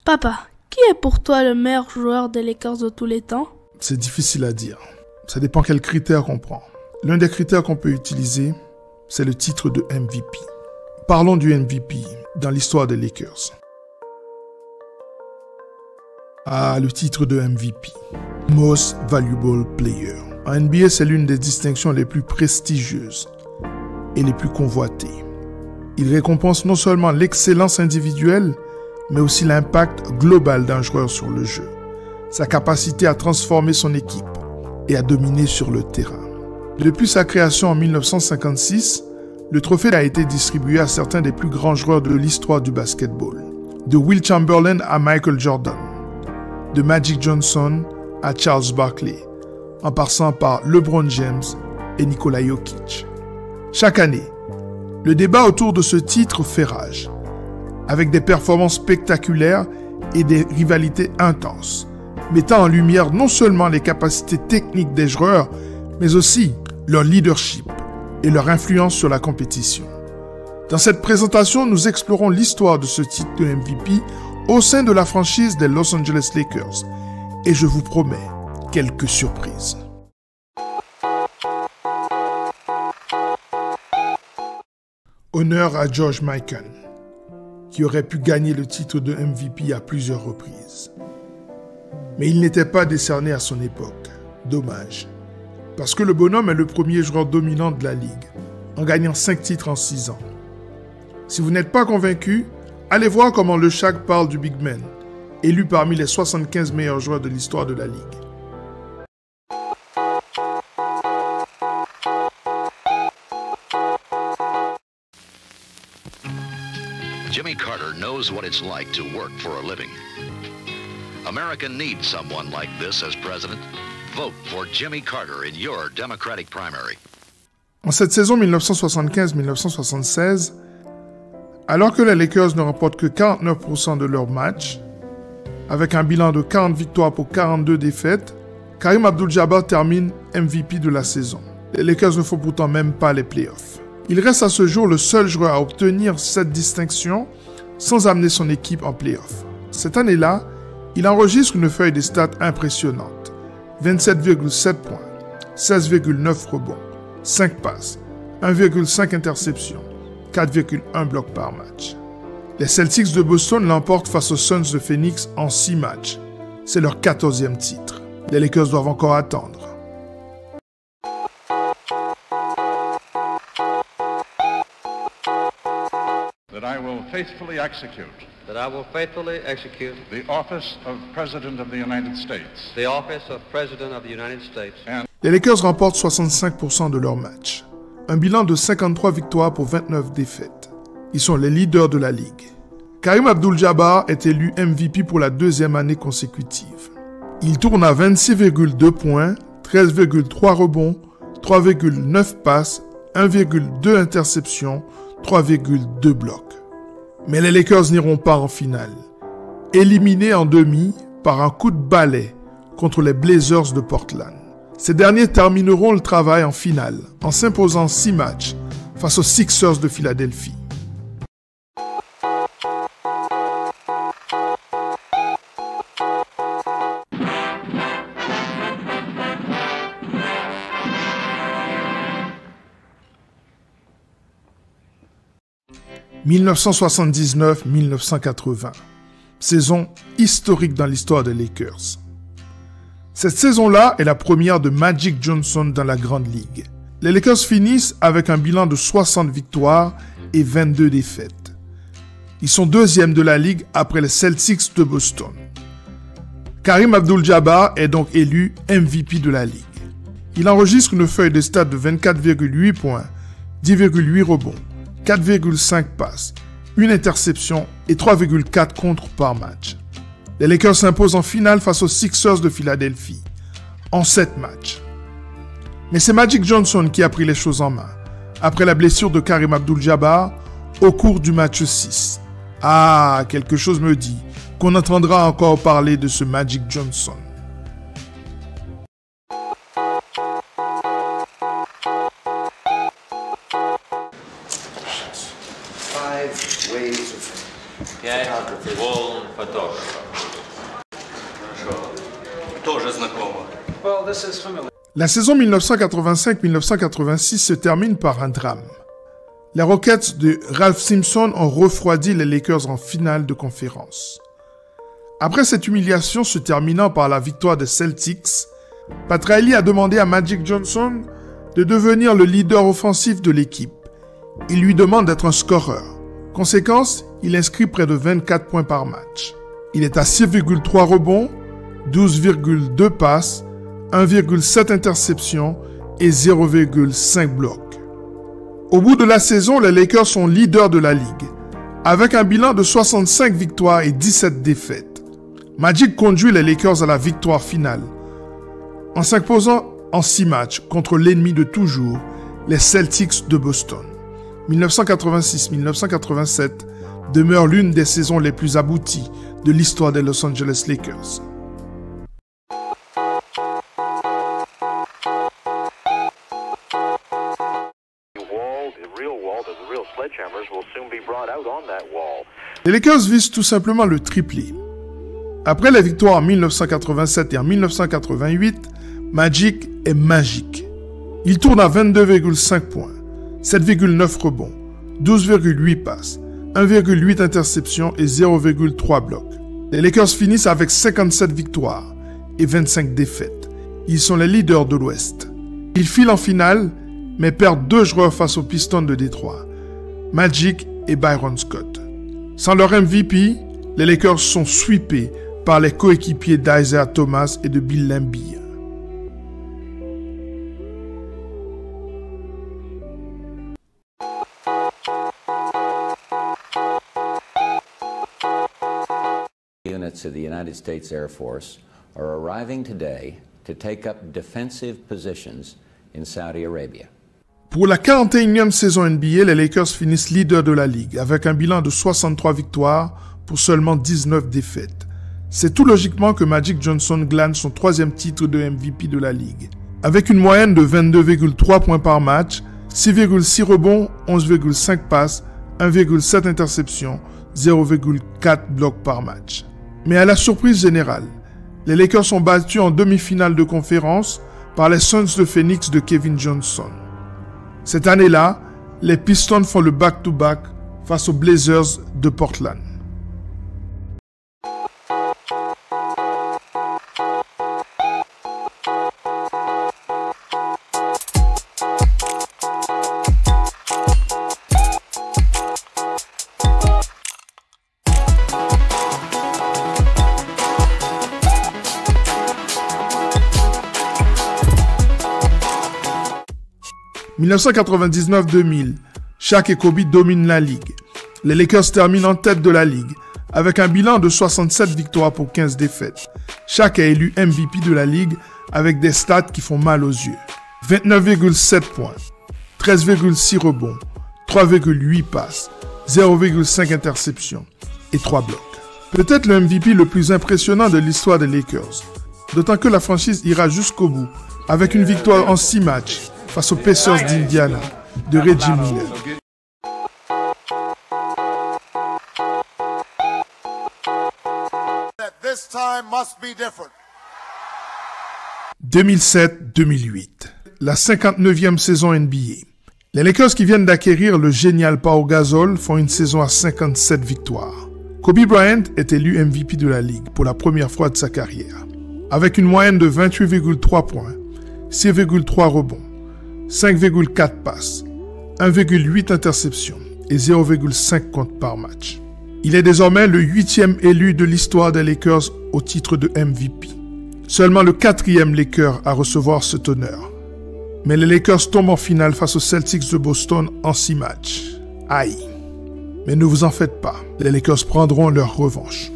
Papa, qui est pour toi le meilleur joueur des Lakers de tous les temps? C'est difficile à dire. Ça dépend quels critères on prend. L'un des critères qu'on peut utiliser, c'est le titre de MVP. Parlons du MVP dans l'histoire des Lakers. Le titre de MVP. Most Valuable Player. En NBA, c'est l'une des distinctions les plus prestigieuses et les plus convoitées. Il récompense non seulement l'excellence individuelle, mais aussi l'impact global d'un joueur sur le jeu, sa capacité à transformer son équipe et à dominer sur le terrain. Depuis sa création en 1956, le trophée a été distribué à certains des plus grands joueurs de l'histoire du basketball, de Will Chamberlain à Michael Jordan, de Magic Johnson à Charles Barkley, en passant par LeBron James et Nikola Jokic. Chaque année, le débat autour de ce titre fait rage, avec des performances spectaculaires et des rivalités intenses, mettant en lumière non seulement les capacités techniques des joueurs, mais aussi leur leadership et leur influence sur la compétition. Dans cette présentation, nous explorons l'histoire de ce titre de MVP au sein de la franchise des Los Angeles Lakers, et je vous promets quelques surprises. Honneur à George Mikan, qui aurait pu gagner le titre de MVP à plusieurs reprises. Mais il n'était pas décerné à son époque. Dommage. Parce que le bonhomme est le premier joueur dominant de la Ligue, en gagnant 5 titres en 6 ans. Si vous n'êtes pas convaincu, allez voir comment le Shaq parle du Big Man, élu parmi les 75 meilleurs joueurs de l'histoire de la Ligue. Jimmy Carter knows what it's like to work for a living. America needs someone like this as president. Vote for Jimmy Carter in your Democratic primary. En cette saison 1975-1976, alors que les Lakers ne remportent que 49% de leurs matchs, avec un bilan de 40 victoires pour 42 défaites, Kareem Abdul-Jabbar termine MVP de la saison. Les Lakers ne font pourtant même pas les playoffs. Il reste à ce jour le seul joueur à obtenir cette distinction sans amener son équipe en playoffs. Cette année-là, il enregistre une feuille de stats impressionnante. 27,7 points, 16,9 rebonds, 5 passes, 1,5 interceptions, 4,1 blocs par match. Les Celtics de Boston l'emportent face aux Suns de Phoenix en 6 matchs. C'est leur 14e titre. Les Lakers doivent encore attendre. That I will faithfully execute the office of President of the United States. Les Lakers remportent 65% de leurs matchs. Un bilan de 53 victoires pour 29 défaites. Ils sont les leaders de la Ligue. Kareem Abdul-Jabbar est élu MVP pour la 2e année consécutive. Il tourne à 26,2 points, 13,3 rebonds, 3,9 passes, 1,2 interceptions, 3,2 blocs. Mais les Lakers n'iront pas en finale. Éliminés en demi par un coup de balai contre les Blazers de Portland. Ces derniers termineront le travail en finale en s'imposant 6 matchs face aux Sixers de Philadelphie. « 1979-1980 » saison historique dans l'histoire des Lakers. Cette saison-là est la première de Magic Johnson dans la Grande Ligue. Les Lakers finissent avec un bilan de 60 victoires et 22 défaites. Ils sont 2e de la Ligue après les Celtics de Boston. Kareem Abdul-Jabbar est donc élu MVP de la Ligue. Il enregistre une feuille de stats de 24,8 points, 10,8 rebonds, 4,5 passes, une interception et 3,4 contres par match. Les Lakers s'imposent en finale face aux Sixers de Philadelphie, en 7 matchs. Mais c'est Magic Johnson qui a pris les choses en main, après la blessure de Kareem Abdul-Jabbar au cours du match 6. Ah, quelque chose me dit qu'on entendra encore parler de ce Magic Johnson. Ways of photography. La saison 1985-1986 se termine par un drame. Les Rockets de Ralph Simpson ont refroidi les Lakers en finale de conférence. Après cette humiliation se terminant par la victoire des Celtics, Pat Riley a demandé à Magic Johnson de devenir le leader offensif de l'équipe. Il lui demande d'être un scoreur. Conséquence, il inscrit près de 24 points par match. Il est à 6,3 rebonds, 12,2 passes, 1,7 interceptions et 0,5 blocs. Au bout de la saison, les Lakers sont leaders de la ligue, avec un bilan de 65 victoires et 17 défaites. Magic conduit les Lakers à la victoire finale, en s'imposant en 6 matchs contre l'ennemi de toujours, les Celtics de Boston. 1986-1987 demeure l'une des saisons les plus abouties de l'histoire des Los Angeles Lakers. Les Lakers visent tout simplement le triplé. Après les victoires en 1987 et en 1988, Magic est magique. Il tourne à 22,5 points, 7,9 rebonds, 12,8 passes, 1,8 interceptions et 0,3 blocs. Les Lakers finissent avec 57 victoires et 25 défaites. Ils sont les leaders de l'Ouest. Ils filent en finale, mais perdent 2 joueurs face aux Pistons de Détroit, Magic et Byron Scott. Sans leur MVP, les Lakers sont sweepés par les coéquipiers d'Isaiah Thomas et de Bill Laimbeer. Units of the United States Air Force are arriving today to take up defensive positions in Saudi Arabia. Pour la 41e saison NBA, les Lakers finissent leaders de la ligue avec un bilan de 63 victoires pour seulement 19 défaites. C'est tout logiquement que Magic Johnson glane son 3e titre de MVP de la ligue. Avec une moyenne de 22,3 points par match, 6,6 rebonds, 11,5 passes, 1,7 interceptions, 0,4 blocs par match. Mais à la surprise générale, les Lakers sont battus en demi-finale de conférence par les Suns de Phoenix de Kevin Johnson. Cette année-là, les Pistons font le back-to-back face aux Blazers de Portland. « 1999-2000, Shaq et Kobe dominent la ligue. Les Lakers terminent en tête de la ligue avec un bilan de 67 victoires pour 15 défaites. Shaq est élu MVP de la ligue avec des stats qui font mal aux yeux. 29,7 points, 13,6 rebonds, 3,8 passes, 0,5 interceptions et 3 blocs. Peut-être le MVP le plus impressionnant de l'histoire des Lakers. D'autant que la franchise ira jusqu'au bout avec une victoire en 6 matchs face aux Pacers d'Indiana de Reggie Miller. This time must be different. 2007-2008, la 59e saison NBA. Les Lakers qui viennent d'acquérir le génial Pau Gasol font une saison à 57 victoires. Kobe Bryant est élu MVP de la ligue pour la première fois de sa carrière, avec une moyenne de 28,3 points, 6,3 rebonds, 5,4 passes, 1,8 interceptions et 0,5 comptes par match. Il est désormais le 8e élu de l'histoire des Lakers au titre de MVP. Seulement le 4e Laker à recevoir cet honneur. Mais les Lakers tombent en finale face aux Celtics de Boston en 6 matchs. Aïe! Mais ne vous en faites pas, les Lakers prendront leur revanche.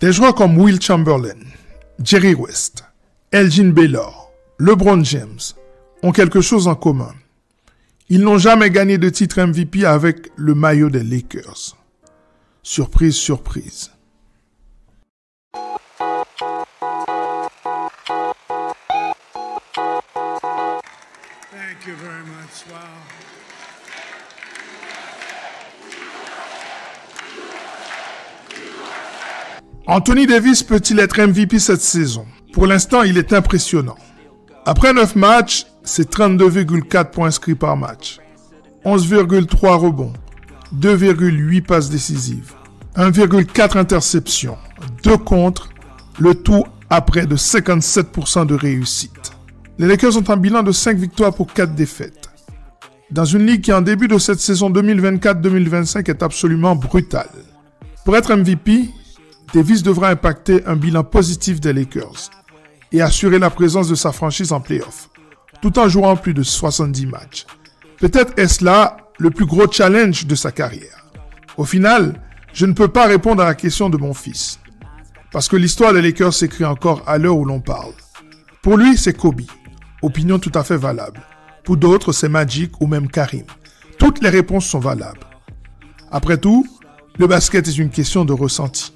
Des joueurs comme Will Chamberlain, Jerry West, Elgin Baylor, LeBron James ont quelque chose en commun. Ils n'ont jamais gagné de titre MVP avec le maillot des Lakers. Surprise, surprise. Thank you very much. Wow. Anthony Davis peut-il être MVP cette saison? Pour l'instant, il est impressionnant. Après 9 matchs, c'est 32,4 points inscrits par match, 11,3 rebonds, 2,8 passes décisives, 1,4 interceptions, 2 contres, le tout à près de 57% de réussite. Les Lakers ont un bilan de 5 victoires pour 4 défaites. Dans une ligue qui en début de cette saison 2024-2025 est absolument brutale. Pour être MVP, Davis devra impacter un bilan positif des Lakers et assurer la présence de sa franchise en play-off, tout en jouant plus de 70 matchs. Peut-être est-ce là le plus gros challenge de sa carrière. Au final, je ne peux pas répondre à la question de mon fils, parce que l'histoire des Lakers s'écrit encore à l'heure où l'on parle. Pour lui, c'est Kobe, opinion tout à fait valable. Pour d'autres, c'est Magic ou même Karim. Toutes les réponses sont valables. Après tout, le basket est une question de ressenti.